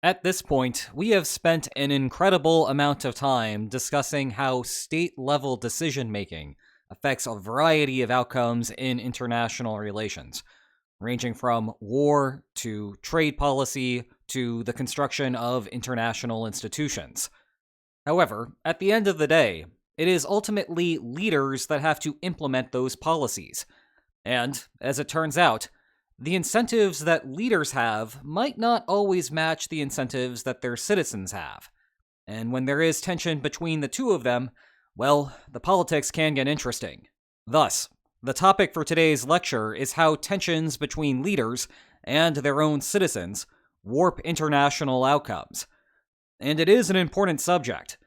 At this point, we have spent an incredible amount of time discussing how state-level decision-making affects a variety of outcomes in international relations, ranging from war to trade policy to the construction of international institutions. However, at the end of the day, it is ultimately leaders that have to implement those policies. And, as it turns out, the incentives that leaders have might not always match the incentives that their citizens have. And when there is tension between the two of them, well, the politics can get interesting. Thus, the topic for today's lecture is how tensions between leaders and their own citizens warp international outcomes. And it is an important subject.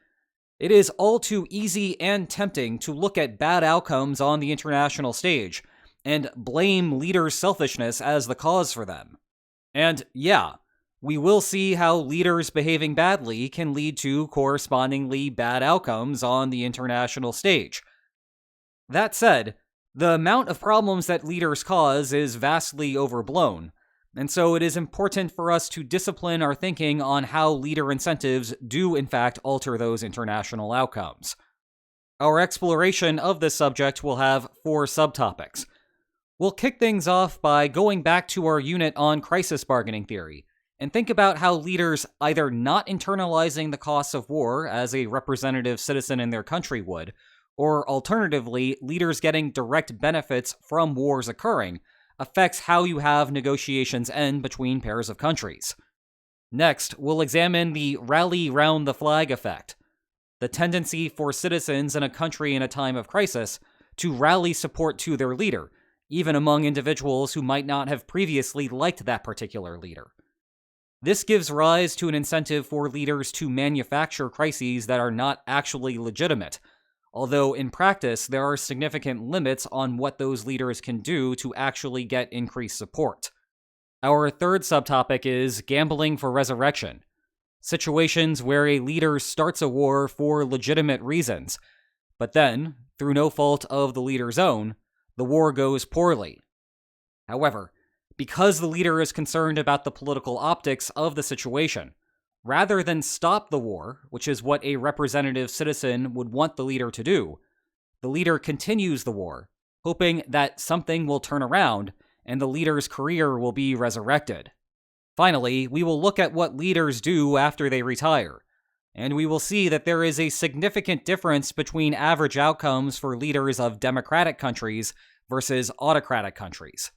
It is all too easy and tempting to look at bad outcomes on the international stage and blame leaders' selfishness as the cause for them. And yeah, we will see how leaders behaving badly can lead to correspondingly bad outcomes on the international stage. That said, the amount of problems that leaders cause is vastly overblown, and so it is important for us to discipline our thinking on how leader incentives do in fact alter those international outcomes. Our exploration of this subject will have 4 subtopics. We'll kick things off by going back to our unit on crisis bargaining theory, and think about how leaders either not internalizing the costs of war as a representative citizen in their country would, or alternatively, leaders getting direct benefits from wars occurring, affects how you have negotiations end between pairs of countries. Next, we'll examine the rally round the flag effect, the tendency for citizens in a country in a time of crisis to rally support to their leader, even among individuals who might not have previously liked that particular leader. This gives rise to an incentive for leaders to manufacture crises that are not actually legitimate, although in practice there are significant limits on what those leaders can do to actually get increased support. Our third subtopic is gambling for resurrection, situations where a leader starts a war for legitimate reasons, but then, through no fault of the leader's own, the war goes poorly. However, because the leader is concerned about the political optics of the situation, rather than stop the war, which is what a representative citizen would want the leader to do, the leader continues the war, hoping that something will turn around and the leader's career will be resurrected. Finally, we will look at what leaders do after they retire, and we will see that there is a significant difference between average outcomes for leaders of democratic countries versus autocratic countries.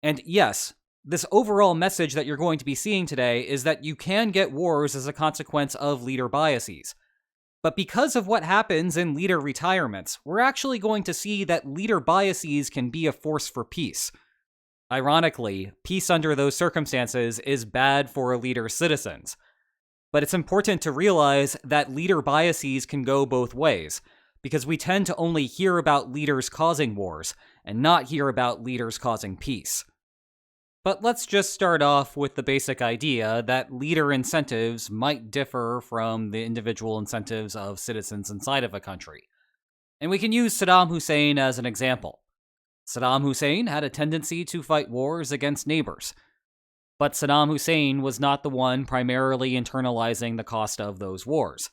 And yes, this overall message that you're going to be seeing today is that you can get wars as a consequence of leader biases. But because of what happens in leader retirements, we're actually going to see that leader biases can be a force for peace. Ironically, peace under those circumstances is bad for a leader's citizens. But it's important to realize that leader biases can go both ways, because we tend to only hear about leaders causing wars, and not hear about leaders causing peace. But let's just start off with the basic idea that leader incentives might differ from the individual incentives of citizens inside of a country. And we can use Saddam Hussein as an example. Saddam Hussein had a tendency to fight wars against neighbors. But Saddam Hussein was not the one primarily internalizing the cost of those wars.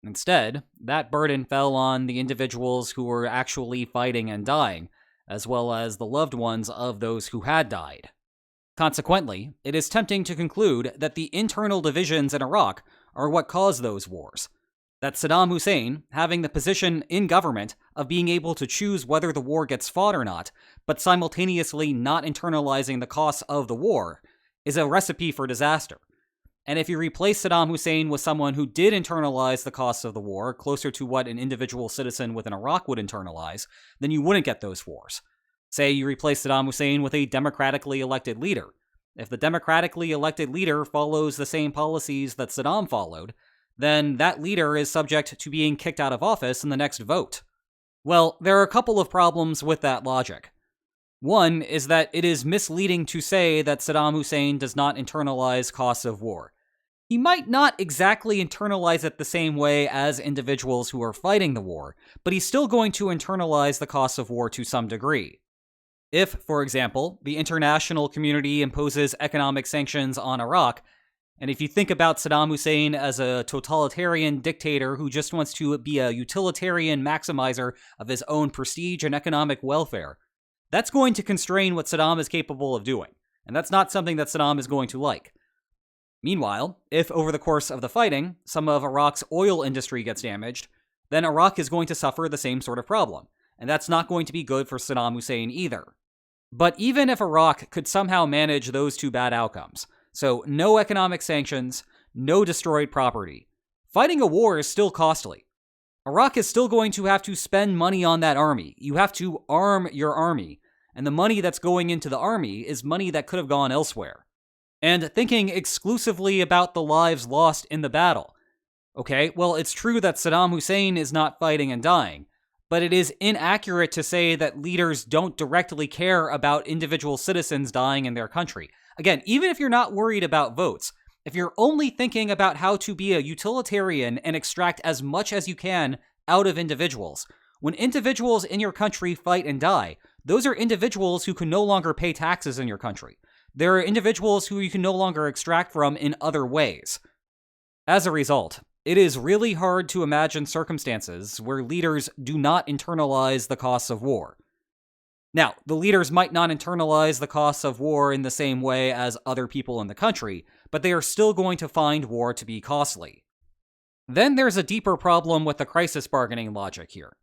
Instead, that burden fell on the individuals who were actually fighting and dying, as well as the loved ones of those who had died. Consequently, it is tempting to conclude that the internal divisions in Iraq are what caused those wars. That Saddam Hussein, having the position in government of being able to choose whether the war gets fought or not, but simultaneously not internalizing the costs of the war, is a recipe for disaster. And if you replace Saddam Hussein with someone who did internalize the costs of the war, closer to what an individual citizen within Iraq would internalize, then you wouldn't get those wars. Say you replace Saddam Hussein with a democratically elected leader. If the democratically elected leader follows the same policies that Saddam followed, then that leader is subject to being kicked out of office in the next vote. Well, there are a couple of problems with that logic. One is that it is misleading to say that Saddam Hussein does not internalize costs of war. He might not exactly internalize it the same way as individuals who are fighting the war, but he's still going to internalize the costs of war to some degree. If, for example, the international community imposes economic sanctions on Iraq, And if you think about Saddam Hussein as a totalitarian dictator who just wants to be a utilitarian maximizer of his own prestige and economic welfare, that's going to constrain what Saddam is capable of doing. And that's not something that Saddam is going to like. Meanwhile, if over the course of the fighting, some of Iraq's oil industry gets damaged, then Iraq is going to suffer the same sort of problem. And that's not going to be good for Saddam Hussein either. But even if Iraq could somehow manage those two bad outcomes, so no economic sanctions, no destroyed property, fighting a war is still costly. Iraq is still going to have to spend money on that army. You have to arm your army, and the money that's going into the army is money that could have gone elsewhere. And thinking exclusively about the lives lost in the battle. Okay, well, it's true that Saddam Hussein is not fighting and dying, but it is inaccurate to say that leaders don't directly care about individual citizens dying in their country. Again, even if you're not worried about votes, if you're only thinking about how to be a utilitarian and extract as much as you can out of individuals, when individuals in your country fight and die, those are individuals who can no longer pay taxes in your country. There are individuals who you can no longer extract from in other ways. As a result, it is really hard to imagine circumstances where leaders do not internalize the costs of war. Now, the leaders might not internalize the costs of war in the same way as other people in the country, but they are still going to find war to be costly. Then there's a deeper problem with the crisis bargaining logic here.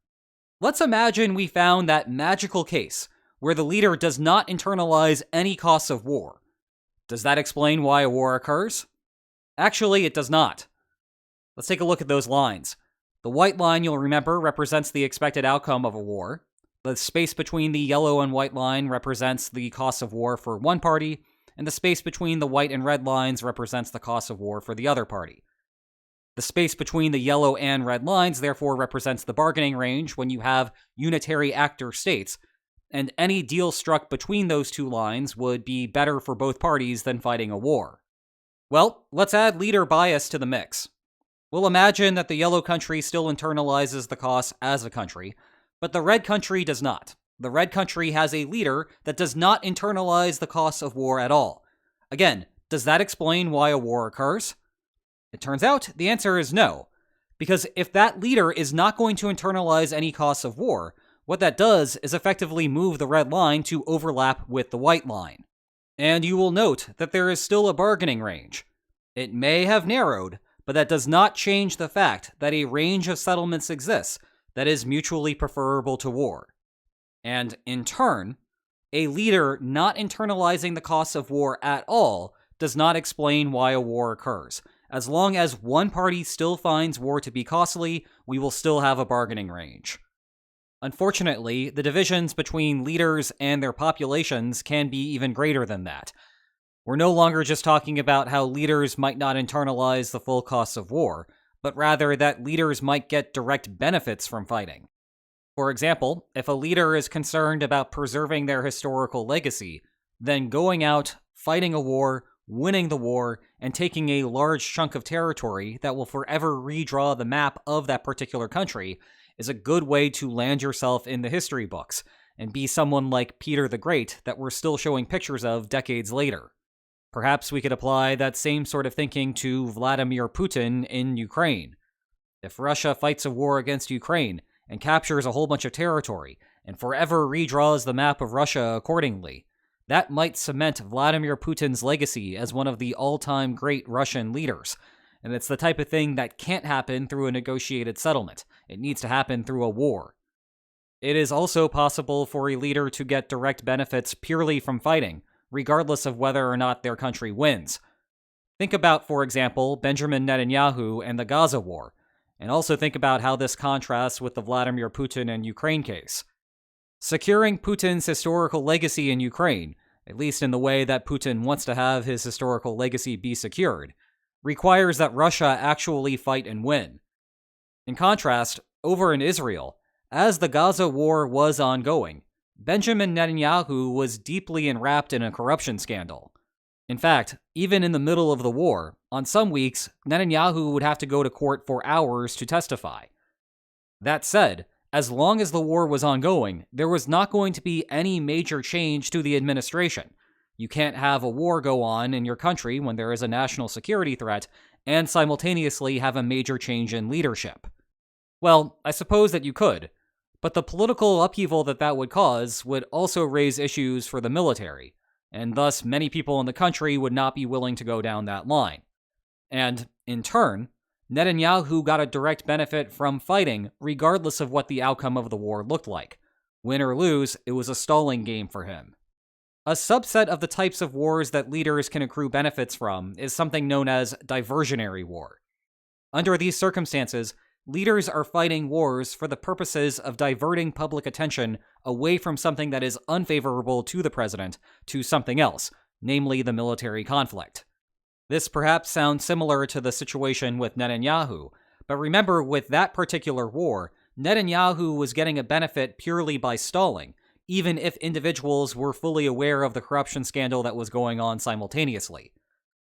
Let's imagine we found that magical case where the leader does not internalize any costs of war. Does that explain why a war occurs? Actually, it does not. Let's take a look at those lines. The white line, you'll remember, represents the expected outcome of a war. The space between the yellow and white line represents the cost of war for one party, and the space between the white and red lines represents the cost of war for the other party. The space between the yellow and red lines therefore represents the bargaining range when you have unitary actor states, and any deal struck between those two lines would be better for both parties than fighting a war. Well, let's add leader bias to the mix. We'll imagine that the yellow country still internalizes the costs as a country, but the red country does not. The red country has a leader that does not internalize the costs of war at all. Again, does that explain why a war occurs? It turns out the answer is no, because if that leader is not going to internalize any costs of war, what that does is effectively move the red line to overlap with the white line. And you will note that there is still a bargaining range. It may have narrowed, but that does not change the fact that a range of settlements exists that is mutually preferable to war. And in turn, a leader not internalizing the costs of war at all does not explain why a war occurs. As long as one party still finds war to be costly, we will still have a bargaining range. Unfortunately, the divisions between leaders and their populations can be even greater than that. We're no longer just talking about how leaders might not internalize the full costs of war, but rather that leaders might get direct benefits from fighting. For example, if a leader is concerned about preserving their historical legacy, then going out, fighting a war, winning the war, and taking a large chunk of territory that will forever redraw the map of that particular country is a good way to land yourself in the history books and be someone like Peter the Great that we're still showing pictures of decades later. Perhaps we could apply that same sort of thinking to Vladimir Putin in Ukraine. If Russia fights a war against Ukraine and captures a whole bunch of territory and forever redraws the map of Russia accordingly, that might cement Vladimir Putin's legacy as one of the all-time great Russian leaders. And it's the type of thing that can't happen through a negotiated settlement. It needs to happen through a war. It is also possible for a leader to get direct benefits purely from fighting, regardless of whether or not their country wins. Think about, for example, Benjamin Netanyahu and the Gaza war, and also think about how this contrasts with the Vladimir Putin and Ukraine case. Securing Putin's historical legacy in Ukraine, at least in the way that Putin wants to have his historical legacy be secured, requires that Russia actually fight and win. In contrast, over in Israel, as the Gaza war was ongoing, Benjamin Netanyahu was deeply enwrapped in a corruption scandal. In fact, even in the middle of the war, on some weeks, Netanyahu would have to go to court for hours to testify. That said, as long as the war was ongoing, there was not going to be any major change to the administration. You can't have a war go on in your country when there is a national security threat and simultaneously have a major change in leadership. Well, I suppose that you could, but the political upheaval that would cause would also raise issues for the military, and thus many people in the country would not be willing to go down that line. And, in turn, Netanyahu got a direct benefit from fighting regardless of what the outcome of the war looked like. Win or lose, it was a stalling game for him. A subset of the types of wars that leaders can accrue benefits from is something known as diversionary war. Under these circumstances, leaders are fighting wars for the purposes of diverting public attention away from something that is unfavorable to the president to something else, namely the military conflict. This perhaps sounds similar to the situation with Netanyahu, but remember, with that particular war, Netanyahu was getting a benefit purely by stalling, even if individuals were fully aware of the corruption scandal that was going on simultaneously.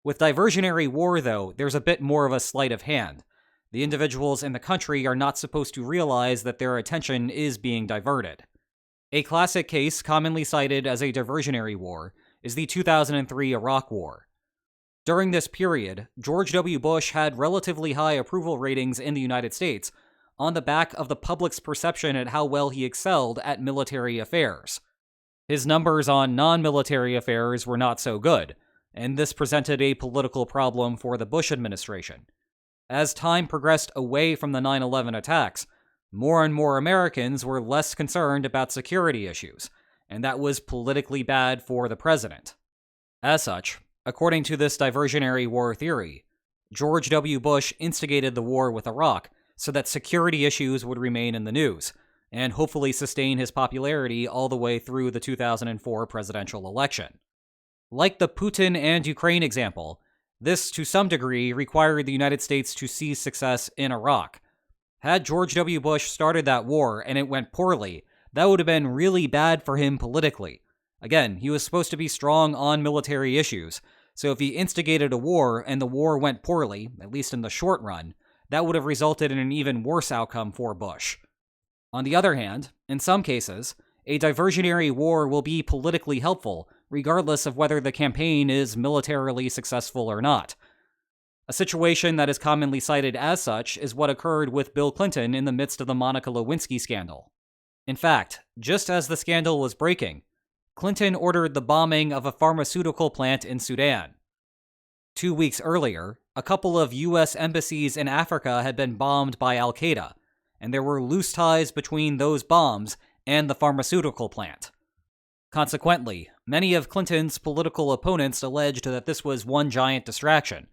With diversionary war, though, there's a bit more of a sleight of hand. The individuals in the country are not supposed to realize that their attention is being diverted. A classic case commonly cited as a diversionary war is the 2003 Iraq War. During this period, George W. Bush had relatively high approval ratings in the United States on the back of the public's perception at how well he excelled at military affairs. His numbers on non-military affairs were not so good, and this presented a political problem for the Bush administration. As time progressed away from the 9/11 attacks, more and more Americans were less concerned about security issues, and that was politically bad for the president. As such, according to this diversionary war theory, George W. Bush instigated the war with Iraq so that security issues would remain in the news, and hopefully sustain his popularity all the way through the 2004 presidential election. Like the Putin and Ukraine example, this, to some degree, required the United States to seize success in Iraq. Had George W. Bush started that war and it went poorly, that would have been really bad for him politically. Again, he was supposed to be strong on military issues, so if he instigated a war and the war went poorly, at least in the short run, that would have resulted in an even worse outcome for Bush. On the other hand, in some cases, a diversionary war will be politically helpful, regardless of whether the campaign is militarily successful or not. A situation that is commonly cited as such is what occurred with Bill Clinton in the midst of the Monica Lewinsky scandal. In fact, just as the scandal was breaking, Clinton ordered the bombing of a pharmaceutical plant in Sudan. 2 weeks earlier, a couple of U.S. embassies in Africa had been bombed by al-Qaeda, and there were loose ties between those bombs and the pharmaceutical plant. Consequently, many of Clinton's political opponents alleged that this was one giant distraction.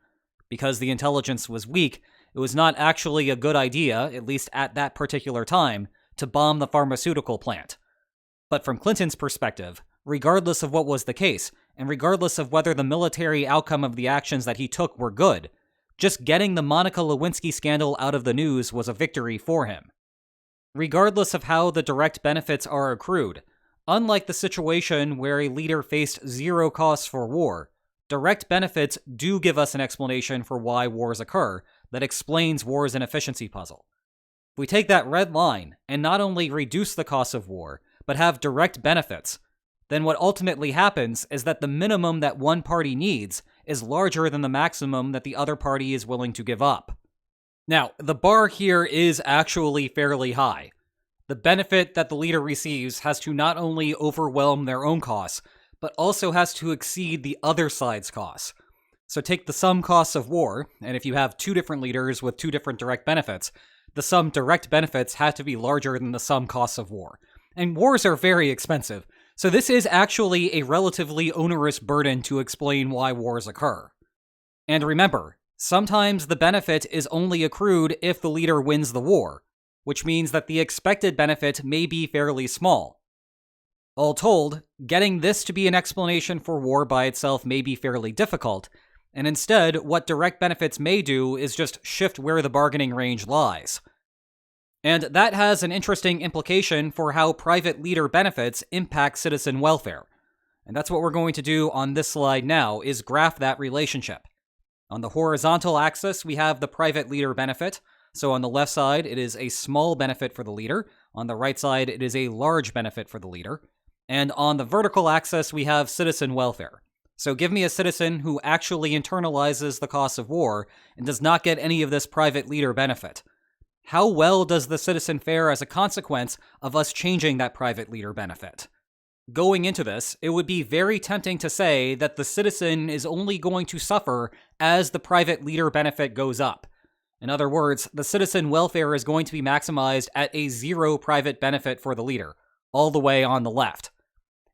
Because the intelligence was weak, it was not actually a good idea, at least at that particular time, to bomb the pharmaceutical plant. But from Clinton's perspective, regardless of what was the case, and regardless of whether the military outcome of the actions that he took were good, just getting the Monica Lewinsky scandal out of the news was a victory for him. Regardless of how the direct benefits are accrued, unlike the situation where a leader faced zero costs for war, direct benefits do give us an explanation for why wars occur that explains war's inefficiency puzzle. If we take that red line and not only reduce the costs of war, but have direct benefits, then what ultimately happens is that the minimum that one party needs is larger than the maximum that the other party is willing to give up. Now, the bar here is actually fairly high. The benefit that the leader receives has to not only overwhelm their own costs, but also has to exceed the other side's costs. So take the sum costs of war, and if you have two different leaders with two different direct benefits, the sum direct benefits have to be larger than the sum costs of war. And wars are very expensive, so this is actually a relatively onerous burden to explain why wars occur. And remember, sometimes the benefit is only accrued if the leader wins the war, which means that the expected benefit may be fairly small. All told, getting this to be an explanation for war by itself may be fairly difficult, and instead, what direct benefits may do is just shift where the bargaining range lies. And that has an interesting implication for how private leader benefits impact citizen welfare. And that's what we're going to do on this slide now, is graph that relationship. On the horizontal axis, we have the private leader benefit. So on the left side, it is a small benefit for the leader. On the right side, it is a large benefit for the leader. And on the vertical axis, we have citizen welfare. So give me a citizen who actually internalizes the costs of war and does not get any of this private leader benefit. How well does the citizen fare as a consequence of us changing that private leader benefit? Going into this, it would be very tempting to say that the citizen is only going to suffer as the private leader benefit goes up. In other words, the citizen welfare is going to be maximized at a zero private benefit for the leader, all the way on the left.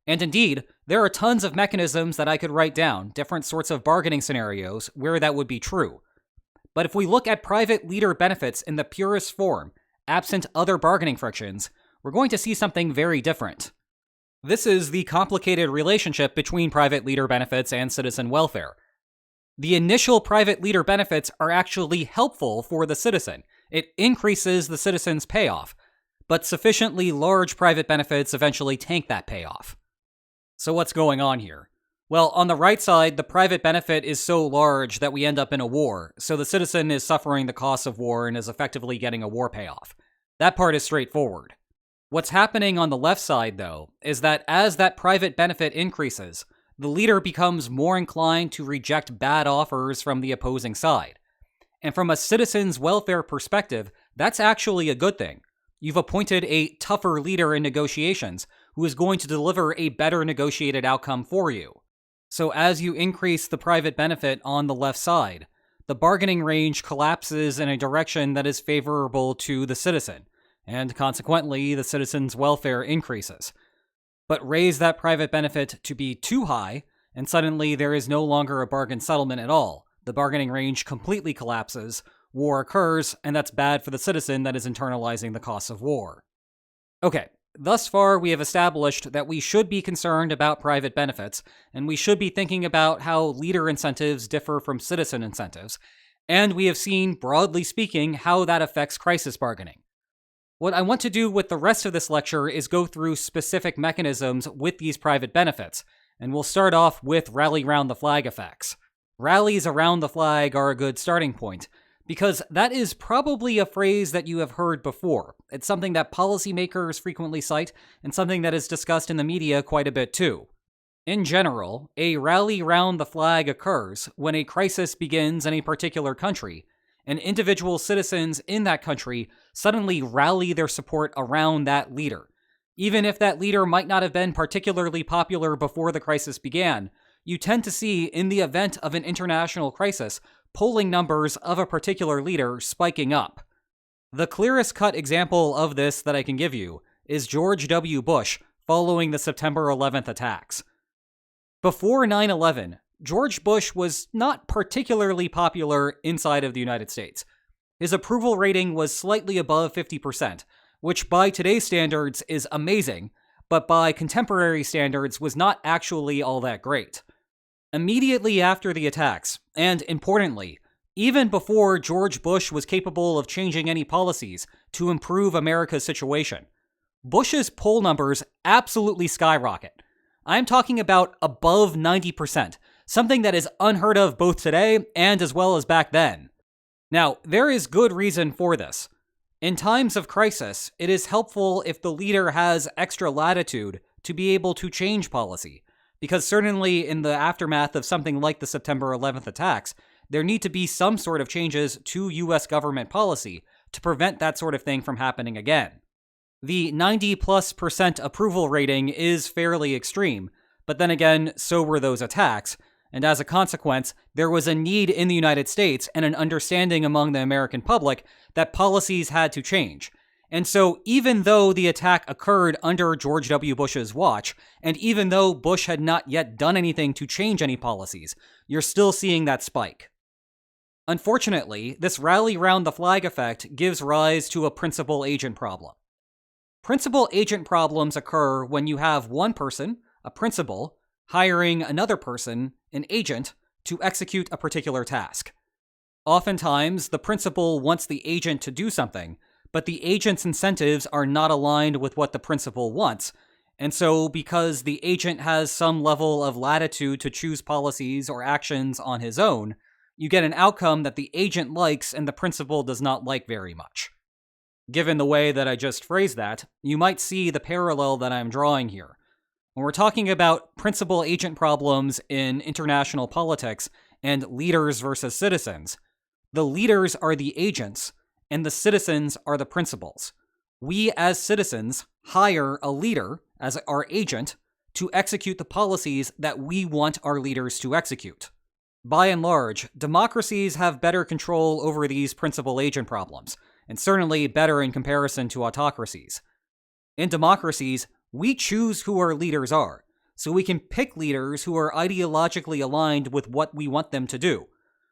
And indeed, there are tons of mechanisms that I could write down, different sorts of bargaining scenarios where that would be true. But if we look at private leader benefits in the purest form, absent other bargaining frictions, we're going to see something very different. This is the complicated relationship between private leader benefits and citizen welfare. The initial private leader benefits are actually helpful for the citizen. It increases the citizen's payoff, but sufficiently large private benefits eventually tank that payoff. So what's going on here? Well, on the right side, the private benefit is so large that we end up in a war, so the citizen is suffering the costs of war and is effectively getting a war payoff. That part is straightforward. What's happening on the left side, though, is that as that private benefit increases, the leader becomes more inclined to reject bad offers from the opposing side. And from a citizen's welfare perspective, that's actually a good thing. You've appointed a tougher leader in negotiations who is going to deliver a better negotiated outcome for you. So as you increase the private benefit on the left side, the bargaining range collapses in a direction that is favorable to the citizen, and consequently, the citizen's welfare increases. But raise that private benefit to be too high, and suddenly there is no longer a bargain settlement at all. The bargaining range completely collapses, war occurs, and that's bad for the citizen that is internalizing the costs of war. Okay, thus far we have established that we should be concerned about private benefits, and we should be thinking about how leader incentives differ from citizen incentives, and we have seen, broadly speaking, how that affects crisis bargaining. What I want to do with the rest of this lecture is go through specific mechanisms with these private benefits, and we'll start off with rally round the flag effects. Rallies around the flag are a good starting point, because that is probably a phrase that you have heard before. It's something that policymakers frequently cite, and something that is discussed in the media quite a bit too. In general, a rally round the flag occurs when a crisis begins in a particular country, and individual citizens in that country suddenly rally their support around that leader. Even if that leader might not have been particularly popular before the crisis began, you tend to see, in the event of an international crisis, polling numbers of a particular leader spiking up. The clearest cut example of this that I can give you is George W. Bush following the September 11th attacks. Before 9/11, George Bush was not particularly popular inside of the United States. His approval rating was slightly above 50%, which by today's standards is amazing, but by contemporary standards was not actually all that great. Immediately after the attacks, and importantly, even before George Bush was capable of changing any policies to improve America's situation, Bush's poll numbers absolutely skyrocket. I'm talking about above 90%, something that is unheard of both today and as well as back then. Now, there is good reason for this. In times of crisis, it is helpful if the leader has extra latitude to be able to change policy, because certainly in the aftermath of something like the September 11th attacks, there need to be some sort of changes to US government policy to prevent that sort of thing from happening again. The 90+% approval rating is fairly extreme, but then again, so were those attacks, and as a consequence, there was a need in the United States and an understanding among the American public that policies had to change. And so even though the attack occurred under George W. Bush's watch, and even though Bush had not yet done anything to change any policies, you're still seeing that spike. Unfortunately, this rally round the flag effect gives rise to a principal-agent problem. Principal-agent problems occur when you have one person, a principal, hiring another person, an agent, to execute a particular task. Oftentimes, the principal wants the agent to do something, but the agent's incentives are not aligned with what the principal wants, and so because the agent has some level of latitude to choose policies or actions on his own, you get an outcome that the agent likes and the principal does not like very much. Given the way that I just phrased that, you might see the parallel that I'm drawing here. When we're talking about principal-agent problems in international politics and leaders versus citizens, the leaders are the agents and the citizens are the principals. We as citizens hire a leader as our agent to execute the policies that we want our leaders to execute. By and large, democracies have better control over these principal-agent problems, and certainly better in comparison to autocracies. In democracies, we choose who our leaders are, so we can pick leaders who are ideologically aligned with what we want them to do,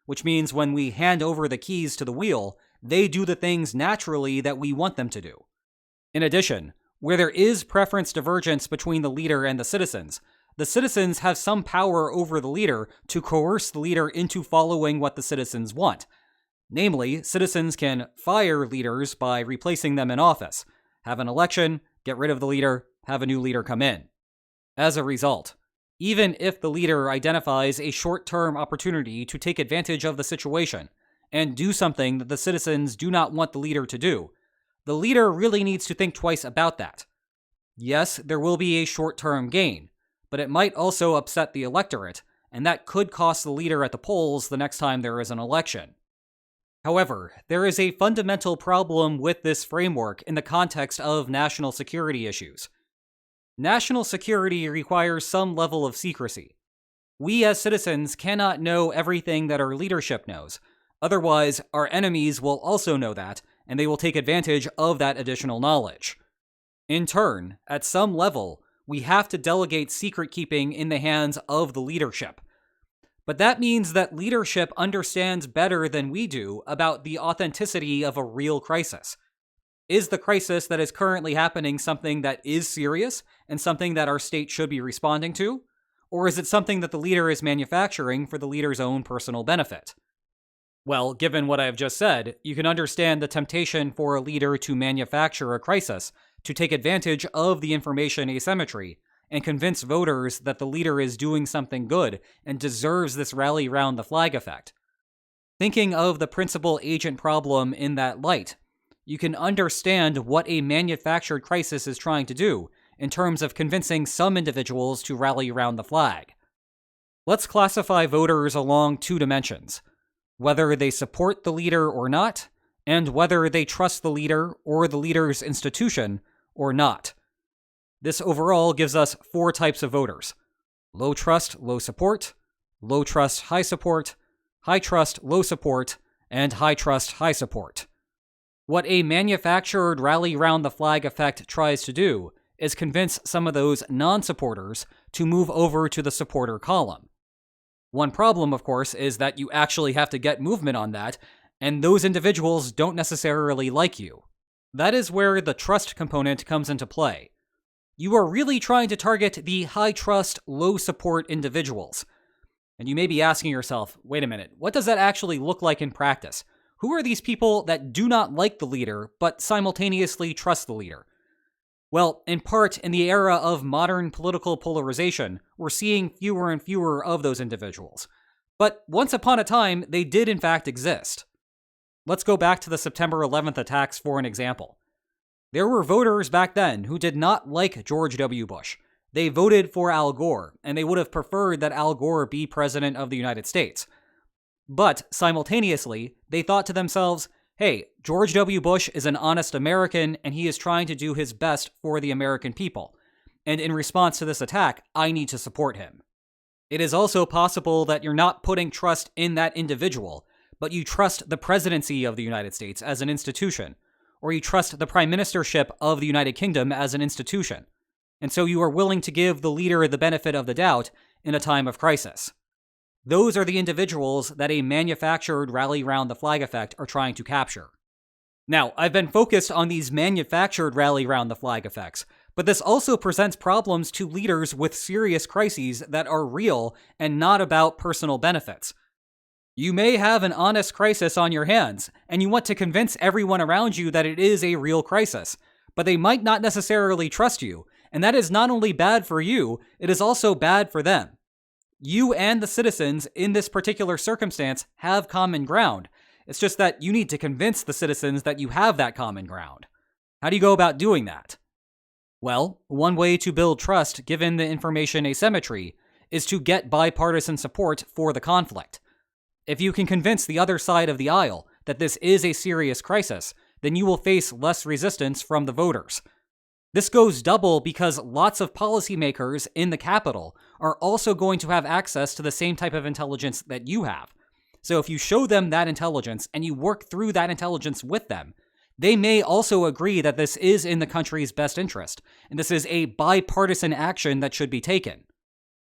which means when we hand over the keys to the wheel, they do the things naturally that we want them to do. In addition, where there is preference divergence between the leader and the citizens have some power over the leader to coerce the leader into following what the citizens want. Namely, citizens can fire leaders by replacing them in office, have an election, get rid of the leader, have a new leader come in. As a result, even if the leader identifies a short-term opportunity to take advantage of the situation and do something that the citizens do not want the leader to do, the leader really needs to think twice about that. Yes, there will be a short-term gain, but it might also upset the electorate, and that could cost the leader at the polls the next time there is an election. However, there is a fundamental problem with this framework in the context of national security issues. National security requires some level of secrecy. We as citizens cannot know everything that our leadership knows. Otherwise, our enemies will also know that, and they will take advantage of that additional knowledge. In turn, at some level, we have to delegate secret keeping in the hands of the leadership. But that means that leadership understands better than we do about the authenticity of a real crisis. Is the crisis that is currently happening something that is serious and something that our state should be responding to? Or is it something that the leader is manufacturing for the leader's own personal benefit? Well, given what I have just said, you can understand the temptation for a leader to manufacture a crisis, to take advantage of the information asymmetry, and convince voters that the leader is doing something good and deserves this rally round the flag effect. Thinking of the principal-agent problem in that light, you can understand what a manufactured crisis is trying to do in terms of convincing some individuals to rally around the flag. Let's classify voters along two dimensions: whether they support the leader or not, and whether they trust the leader or the leader's institution or not. This overall gives us 4 types of voters: low trust, low support, low trust, high support, high trust, low support, and high trust, high support. What a manufactured rally round the flag effect tries to do is convince some of those non-supporters to move over to the supporter column. One problem, of course, is that you actually have to get movement on that, and those individuals don't necessarily like you. That is where the trust component comes into play. You are really trying to target the high trust, low support individuals. And you may be asking yourself, wait a minute, what does that actually look like in practice? Who are these people that do not like the leader, but simultaneously trust the leader? Well, in part, in the era of modern political polarization, we're seeing fewer and fewer of those individuals. But once upon a time, they did in fact exist. Let's go back to the September 11th attacks for an example. There were voters back then who did not like George W. Bush. They voted for Al Gore, and they would have preferred that Al Gore be president of the United States. But simultaneously, they thought to themselves, hey, George W. Bush is an honest American, and he is trying to do his best for the American people. And in response to this attack, I need to support him. It is also possible that you're not putting trust in that individual, but you trust the presidency of the United States as an institution, or you trust the prime ministership of the United Kingdom as an institution. And so you are willing to give the leader the benefit of the doubt in a time of crisis. Those are the individuals that a manufactured rally round the flag effect are trying to capture. Now, I've been focused on these manufactured rally round the flag effects, but this also presents problems to leaders with serious crises that are real and not about personal benefits. You may have an honest crisis on your hands, and you want to convince everyone around you that it is a real crisis, but they might not necessarily trust you, and that is not only bad for you, it is also bad for them. You and the citizens in this particular circumstance have common ground. It's just that you need to convince the citizens that you have that common ground. How do you go about doing that? Well, one way to build trust given the information asymmetry is to get bipartisan support for the conflict. If you can convince the other side of the aisle that this is a serious crisis, then you will face less resistance from the voters. This goes double because lots of policymakers in the Capitol are also going to have access to the same type of intelligence that you have. So if you show them that intelligence and you work through that intelligence with them, they may also agree that this is in the country's best interest, and this is a bipartisan action that should be taken.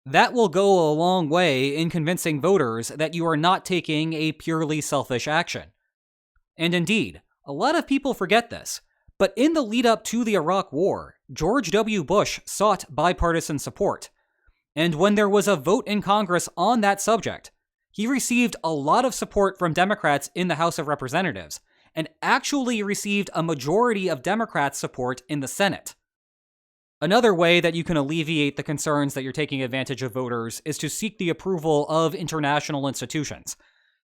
That will go a long way in convincing voters that you are not taking a purely selfish action. And indeed, a lot of people forget this, but in the lead up to the Iraq War, George W. Bush sought bipartisan support. And when there was a vote in Congress on that subject, he received a lot of support from Democrats in the House of Representatives, and actually received a majority of Democrats' support in the Senate. Another way that you can alleviate the concerns that you're taking advantage of voters is to seek the approval of international institutions.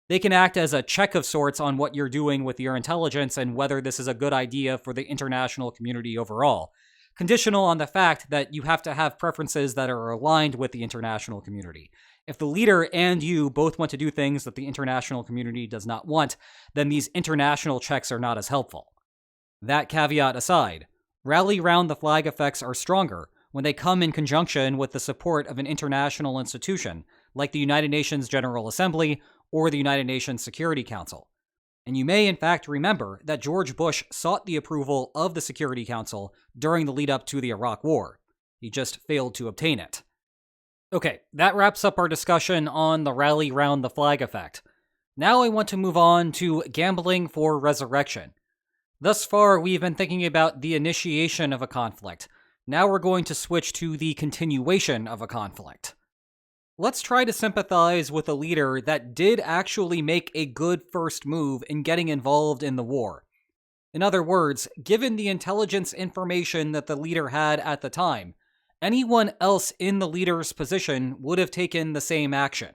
They can act as a check of sorts on what you're doing with your intelligence and whether this is a good idea for the international community overall, conditional on the fact that you have to have preferences that are aligned with the international community. If the leader and you both want to do things that the international community does not want, then these international checks are not as helpful. That caveat aside, rally round the flag effects are stronger when they come in conjunction with the support of an international institution like the United Nations General Assembly or the United Nations Security Council. And you may in fact remember that George Bush sought the approval of the Security Council during the lead up to the Iraq War. He just failed to obtain it. Okay, that wraps up our discussion on the rally round the flag effect. Now I want to move on to gambling for resurrection. Thus far, we've been thinking about the initiation of a conflict. Now we're going to switch to the continuation of a conflict. Let's try to sympathize with a leader that did actually make a good first move in getting involved in the war. In other words, given the intelligence information that the leader had at the time, anyone else in the leader's position would have taken the same action.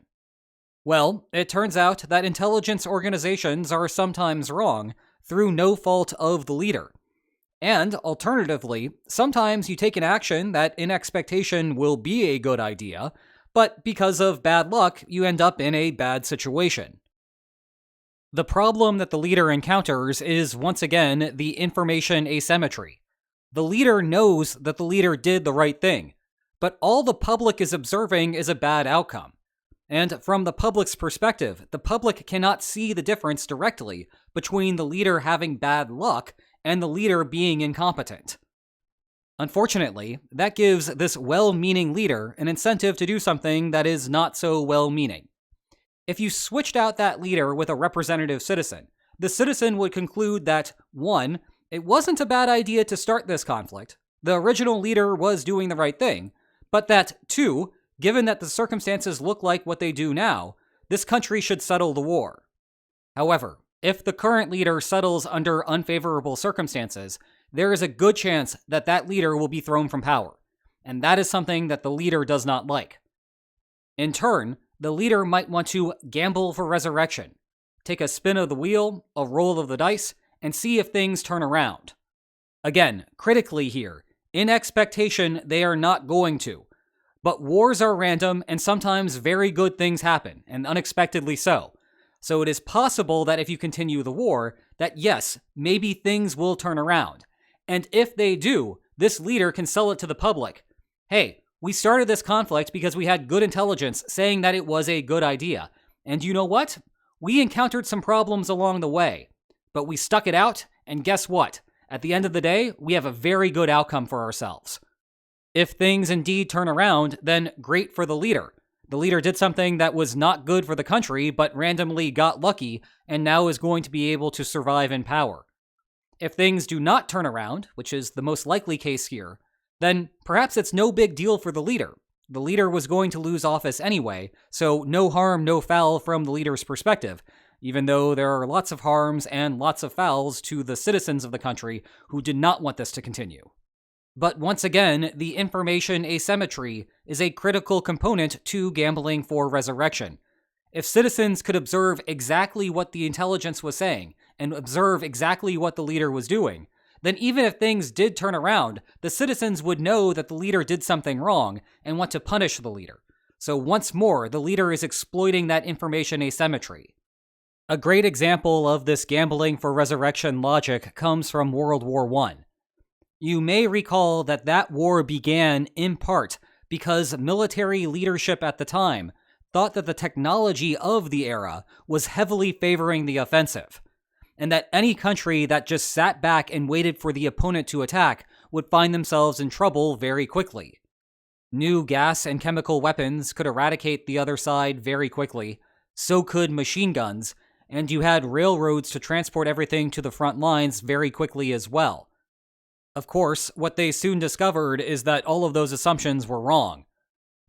Well, it turns out that intelligence organizations are sometimes wrong through no fault of the leader. And, alternatively, sometimes you take an action that in expectation will be a good idea, but because of bad luck, you end up in a bad situation. The problem that the leader encounters is, once again, the information asymmetry. The leader knows that the leader did the right thing, but all the public is observing is a bad outcome. And from the public's perspective, the public cannot see the difference directly between the leader having bad luck and the leader being incompetent. Unfortunately, that gives this well-meaning leader an incentive to do something that is not so well-meaning. If you switched out that leader with a representative citizen, the citizen would conclude that, 1, it wasn't a bad idea to start this conflict, the original leader was doing the right thing, but that, 2, given that the circumstances look like what they do now, this country should settle the war. However, if the current leader settles under unfavorable circumstances, there is a good chance that that leader will be thrown from power, and that is something that the leader does not like. In turn, the leader might want to gamble for resurrection, take a spin of the wheel, a roll of the dice, and see if things turn around. Again, critically here, in expectation, they are not going to. But wars are random, and sometimes very good things happen, and unexpectedly so. So it is possible that if you continue the war, that yes, maybe things will turn around. And if they do, this leader can sell it to the public. Hey, we started this conflict because we had good intelligence saying that it was a good idea. And you know what? We encountered some problems along the way. But we stuck it out, and guess what? At the end of the day, we have a very good outcome for ourselves. If things indeed turn around, then great for the leader. The leader did something that was not good for the country, but randomly got lucky, and now is going to be able to survive in power. If things do not turn around, which is the most likely case here, then perhaps it's no big deal for the leader. The leader was going to lose office anyway, so no harm, no foul from the leader's perspective, even though there are lots of harms and lots of fouls to the citizens of the country who did not want this to continue. But once again, the information asymmetry is a critical component to gambling for resurrection. If citizens could observe exactly what the intelligence was saying and observe exactly what the leader was doing, then even if things did turn around, the citizens would know that the leader did something wrong and want to punish the leader. So once more, the leader is exploiting that information asymmetry. A great example of this gambling for resurrection logic comes from World War I. You may recall that that war began, in part, because military leadership at the time thought that the technology of the era was heavily favoring the offensive, and that any country that just sat back and waited for the opponent to attack would find themselves in trouble very quickly. New gas and chemical weapons could eradicate the other side very quickly, so could machine guns, and you had railroads to transport everything to the front lines very quickly as well. Of course, what they soon discovered is that all of those assumptions were wrong.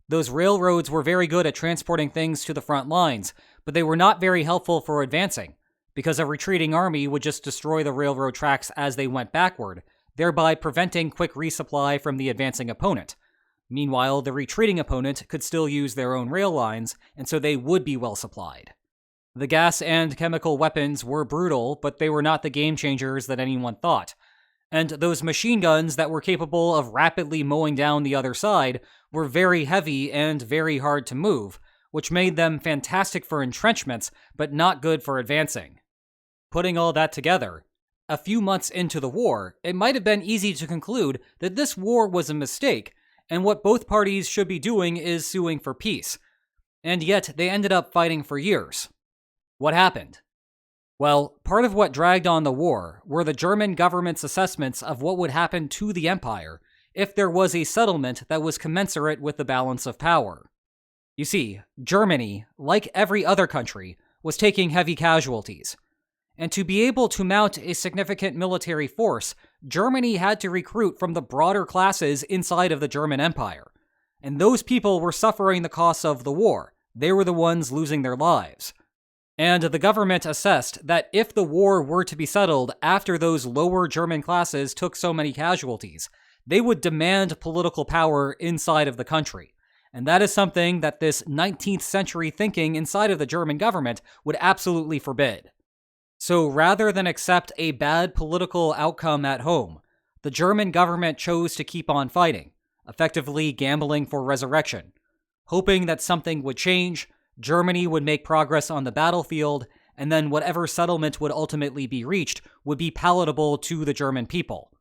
Those railroads were very good at transporting things to the front lines, but they were not very helpful for advancing, because a retreating army would just destroy the railroad tracks as they went backward, thereby preventing quick resupply from the advancing opponent. Meanwhile, the retreating opponent could still use their own rail lines, and so they would be well supplied. The gas and chemical weapons were brutal, but they were not the game changers that anyone thought. And those machine guns that were capable of rapidly mowing down the other side were very heavy and very hard to move, which made them fantastic for entrenchments, but not good for advancing. Putting all that together, a few months into the war, it might have been easy to conclude that this war was a mistake, and what both parties should be doing is suing for peace. And yet, they ended up fighting for years. What happened? Well, part of what dragged on the war were the German government's assessments of what would happen to the empire if there was a settlement that was commensurate with the balance of power. You see, Germany, like every other country, was taking heavy casualties. And to be able to mount a significant military force, Germany had to recruit from the broader classes inside of the German Empire. And those people were suffering the costs of the war. They were the ones losing their lives. And the government assessed that if the war were to be settled after those lower German classes took so many casualties, they would demand political power inside of the country. And that is something that this 19th century thinking inside of the German government would absolutely forbid. So rather than accept a bad political outcome at home, the German government chose to keep on fighting, effectively gambling for resurrection, hoping that something would change, Germany would make progress on the battlefield, and then whatever settlement would ultimately be reached would be palatable to the German people.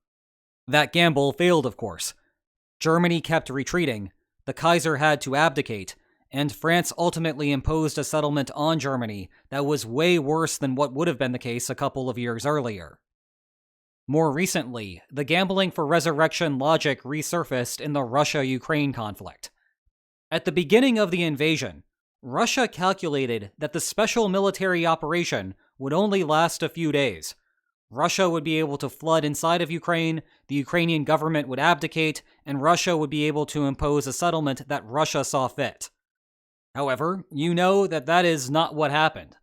That gamble failed, of course. Germany kept retreating, the Kaiser had to abdicate, and France ultimately imposed a settlement on Germany that was way worse than what would have been the case a couple of years earlier. More recently, the gambling for resurrection logic resurfaced in the Russia-Ukraine conflict. At the beginning of the invasion, Russia calculated that the special military operation would only last a few days. Russia would be able to flood inside of Ukraine, the Ukrainian government would abdicate, and Russia would be able to impose a settlement that Russia saw fit. However, you know that that is not what happened.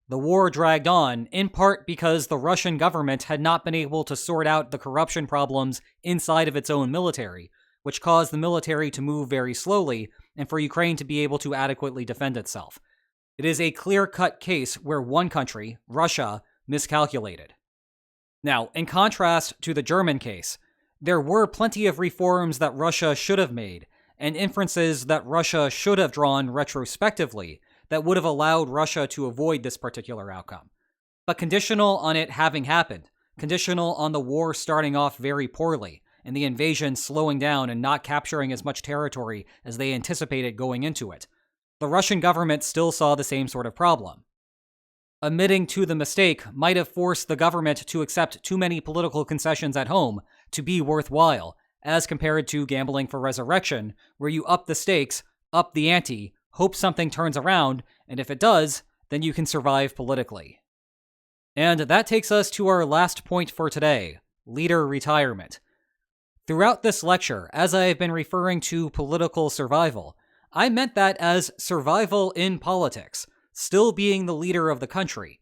The war dragged on, in part because the Russian government had not been able to sort out the corruption problems inside of its own military, which caused the military to move very slowly, and for Ukraine to be able to adequately defend itself. It is a clear-cut case where one country, Russia, miscalculated. Now, in contrast to the German case, there were plenty of reforms that Russia should have made, and inferences that Russia should have drawn retrospectively that would have allowed Russia to avoid this particular outcome. But conditional on it having happened, conditional on the war starting off very poorly, and the invasion slowing down and not capturing as much territory as they anticipated going into it, the Russian government still saw the same sort of problem. Admitting to the mistake might have forced the government to accept too many political concessions at home to be worthwhile, as compared to gambling for resurrection, where you up the stakes, up the ante, hope something turns around, and if it does, then you can survive politically. And that takes us to our last point for today, leader retirement. Throughout this lecture, as I have been referring to political survival, I meant that as survival in politics, still being the leader of the country.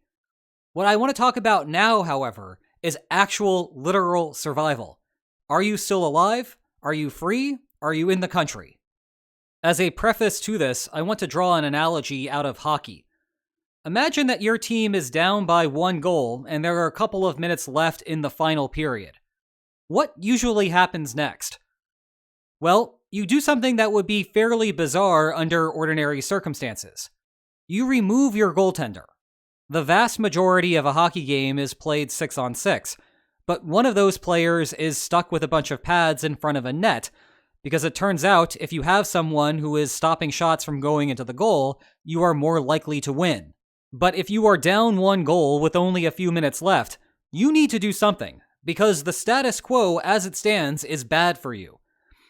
What I want to talk about now, however, is actual literal survival. Are you still alive? Are you free? Are you in the country? As a preface to this, I want to draw an analogy out of hockey. Imagine that your team is down by 1 goal and there are a couple of minutes left in the final period. What usually happens next? Well, you do something that would be fairly bizarre under ordinary circumstances. You remove your goaltender. The vast majority of a hockey game is played 6-on-6, but one of those players is stuck with a bunch of pads in front of a net, because it turns out if you have someone who is stopping shots from going into the goal, you are more likely to win. But if you are down 1 goal with only a few minutes left, you need to do something, because the status quo as it stands is bad for you.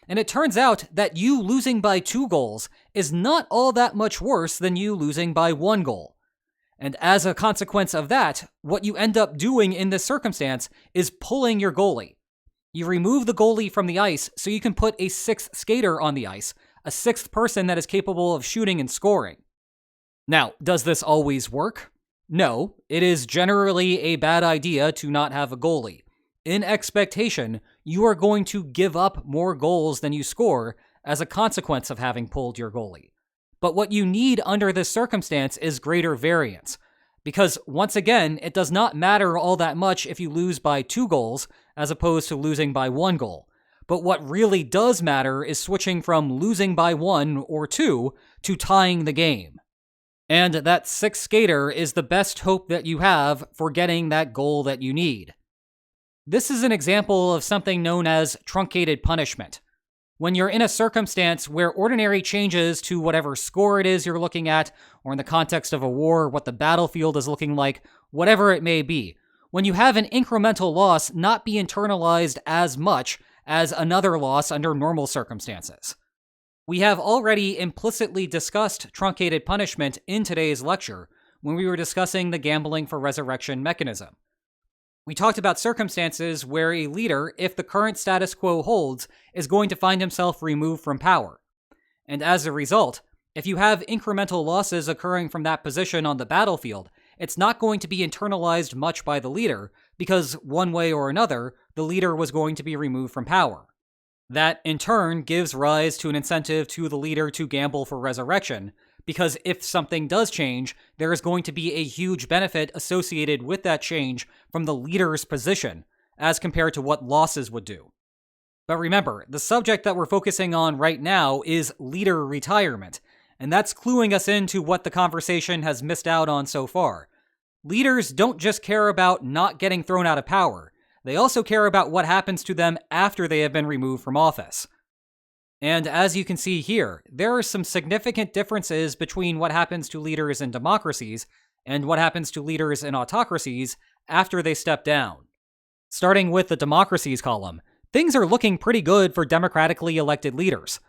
And it turns out that you losing by 2 goals is not all that much worse than you losing by 1 goal. And as a consequence of that, what you end up doing in this circumstance is pulling your goalie. You remove the goalie from the ice so you can put a 6th skater on the ice, a 6th person that is capable of shooting and scoring. Now, does this always work? No, it is generally a bad idea to not have a goalie. In expectation, you are going to give up more goals than you score as a consequence of having pulled your goalie. But what you need under this circumstance is greater variance. Because, once again, it does not matter all that much if you lose by 2 goals as opposed to losing by 1 goal. But what really does matter is switching from losing by 1 or 2 to tying the game. And that 6th skater is the best hope that you have for getting that goal that you need. This is an example of something known as truncated punishment. When you're in a circumstance where ordinary changes to whatever score it is you're looking at, or in the context of a war, what the battlefield is looking like, whatever it may be, when you have an incremental loss not be internalized as much as another loss under normal circumstances. We have already implicitly discussed truncated punishment in today's lecture when we were discussing the gambling for resurrection mechanism. We talked about circumstances where a leader, if the current status quo holds, is going to find himself removed from power. And as a result, if you have incremental losses occurring from that position on the battlefield, it's not going to be internalized much by the leader, because one way or another, the leader was going to be removed from power. That, in turn, gives rise to an incentive to the leader to gamble for resurrection, because if something does change, there is going to be a huge benefit associated with that change from the leader's position, as compared to what losses would do. But remember, the subject that we're focusing on right now is leader retirement, and that's cluing us into what the conversation has missed out on so far. Leaders don't just care about not getting thrown out of power, they also care about what happens to them after they have been removed from office. And as you can see here, there are some significant differences between what happens to leaders in democracies and what happens to leaders in autocracies after they step down. Starting with the democracies column, things are looking pretty good for democratically elected leaders.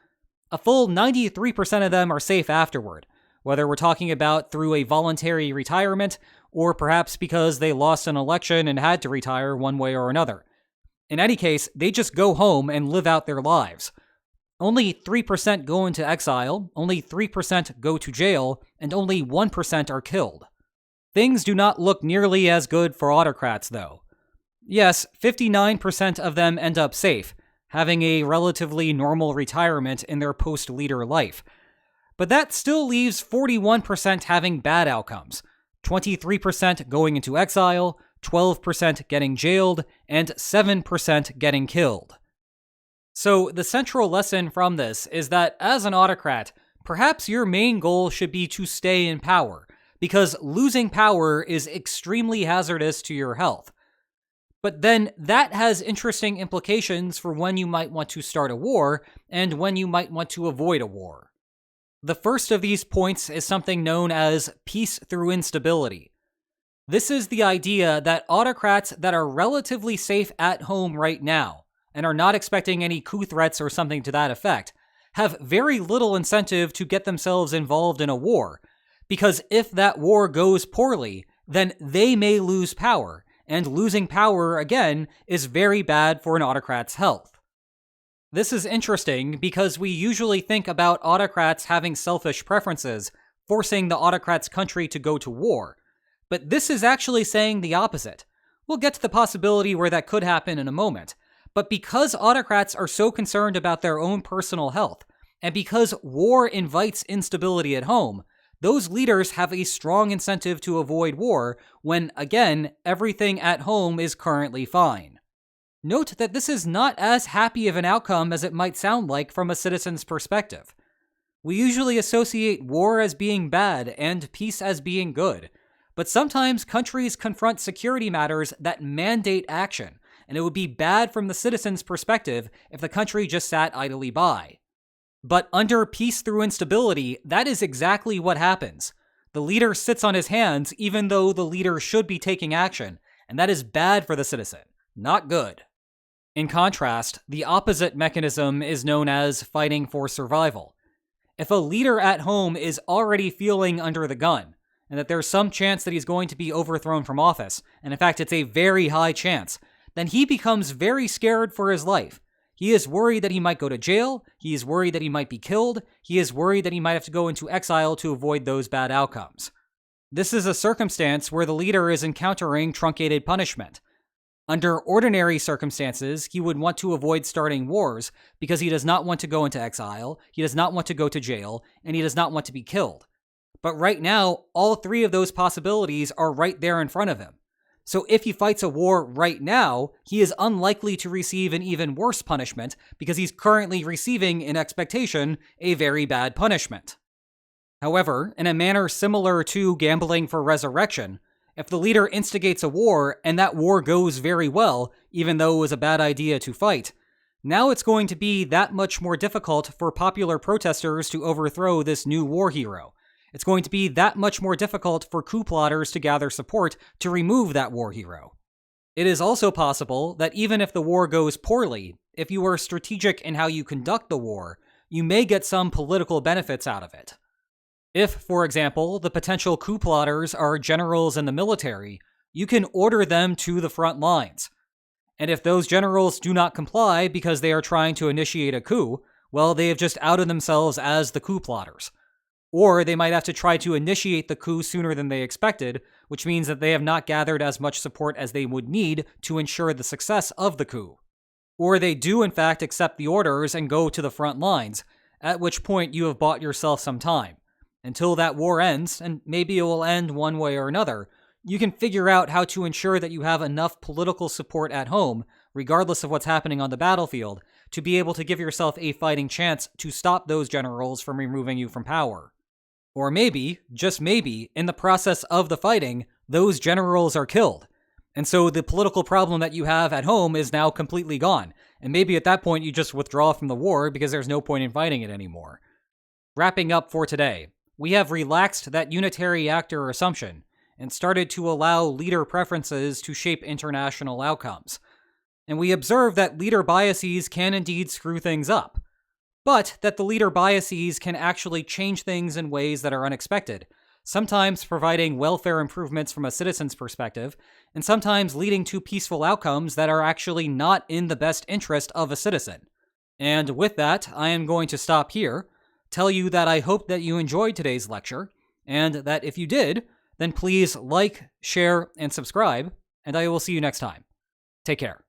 A full 93% of them are safe afterward, whether we're talking about through a voluntary retirement or perhaps because they lost an election and had to retire one way or another. In any case, they just go home and live out their lives. Only 3% go into exile, only 3% go to jail, and only 1% are killed. Things do not look nearly as good for autocrats, though. Yes, 59% of them end up safe, having a relatively normal retirement in their post-leader life. But that still leaves 41% having bad outcomes, 23% going into exile, 12% getting jailed, and 7% getting killed. So the central lesson from this is that as an autocrat, perhaps your main goal should be to stay in power, because losing power is extremely hazardous to your health. But then that has interesting implications for when you might want to start a war and when you might want to avoid a war. The first of these points is something known as peace through instability. This is the idea that autocrats that are relatively safe at home right now, and are not expecting any coup threats or something to that effect, have very little incentive to get themselves involved in a war, because if that war goes poorly, then they may lose power, and losing power, again, is very bad for an autocrat's health. This is interesting because we usually think about autocrats having selfish preferences, forcing the autocrat's country to go to war, but this is actually saying the opposite. We'll get to the possibility where that could happen in a moment. But because autocrats are so concerned about their own personal health, and because war invites instability at home, those leaders have a strong incentive to avoid war when, again, everything at home is currently fine. Note that this is not as happy of an outcome as it might sound like from a citizen's perspective. We usually associate war as being bad and peace as being good, but sometimes countries confront security matters that mandate action, and it would be bad from the citizen's perspective if the country just sat idly by. But under peace through instability, that is exactly what happens. The leader sits on his hands even though the leader should be taking action, and that is bad for the citizen, not good. In contrast, the opposite mechanism is known as fighting for survival. If a leader at home is already feeling under the gun, and that there's some chance that he's going to be overthrown from office, and in fact it's a very high chance, then he becomes very scared for his life. He is worried that he might go to jail, he is worried that he might be killed, he is worried that he might have to go into exile to avoid those bad outcomes. This is a circumstance where the leader is encountering truncated punishment. Under ordinary circumstances, he would want to avoid starting wars because he does not want to go into exile, he does not want to go to jail, and he does not want to be killed. But right now, all three of those possibilities are right there in front of him. So if he fights a war right now, he is unlikely to receive an even worse punishment because he's currently receiving, in expectation, a very bad punishment. However, in a manner similar to gambling for resurrection, if the leader instigates a war and that war goes very well, even though it was a bad idea to fight, now it's going to be that much more difficult for popular protesters to overthrow this new war hero. It's going to be that much more difficult for coup plotters to gather support to remove that war hero. It is also possible that even if the war goes poorly, if you are strategic in how you conduct the war, you may get some political benefits out of it. If, for example, the potential coup plotters are generals in the military, you can order them to the front lines. And if those generals do not comply because they are trying to initiate a coup, well, they have just outed themselves as the coup plotters. Or they might have to try to initiate the coup sooner than they expected, which means that they have not gathered as much support as they would need to ensure the success of the coup. Or they do in fact accept the orders and go to the front lines, at which point you have bought yourself some time. Until that war ends, and maybe it will end one way or another, you can figure out how to ensure that you have enough political support at home, regardless of what's happening on the battlefield, to be able to give yourself a fighting chance to stop those generals from removing you from power. Or maybe, just maybe, in the process of the fighting, those generals are killed. And so the political problem that you have at home is now completely gone. And maybe at that point you just withdraw from the war because there's no point in fighting it anymore. Wrapping up for today, we have relaxed that unitary actor assumption and started to allow leader preferences to shape international outcomes. And we observe that leader biases can indeed screw things up, but that the leader biases can actually change things in ways that are unexpected, sometimes providing welfare improvements from a citizen's perspective, and sometimes leading to peaceful outcomes that are actually not in the best interest of a citizen. And with that, I am going to stop here, tell you that I hope that you enjoyed today's lecture, and that if you did, then please like, share, and subscribe, and I will see you next time. Take care.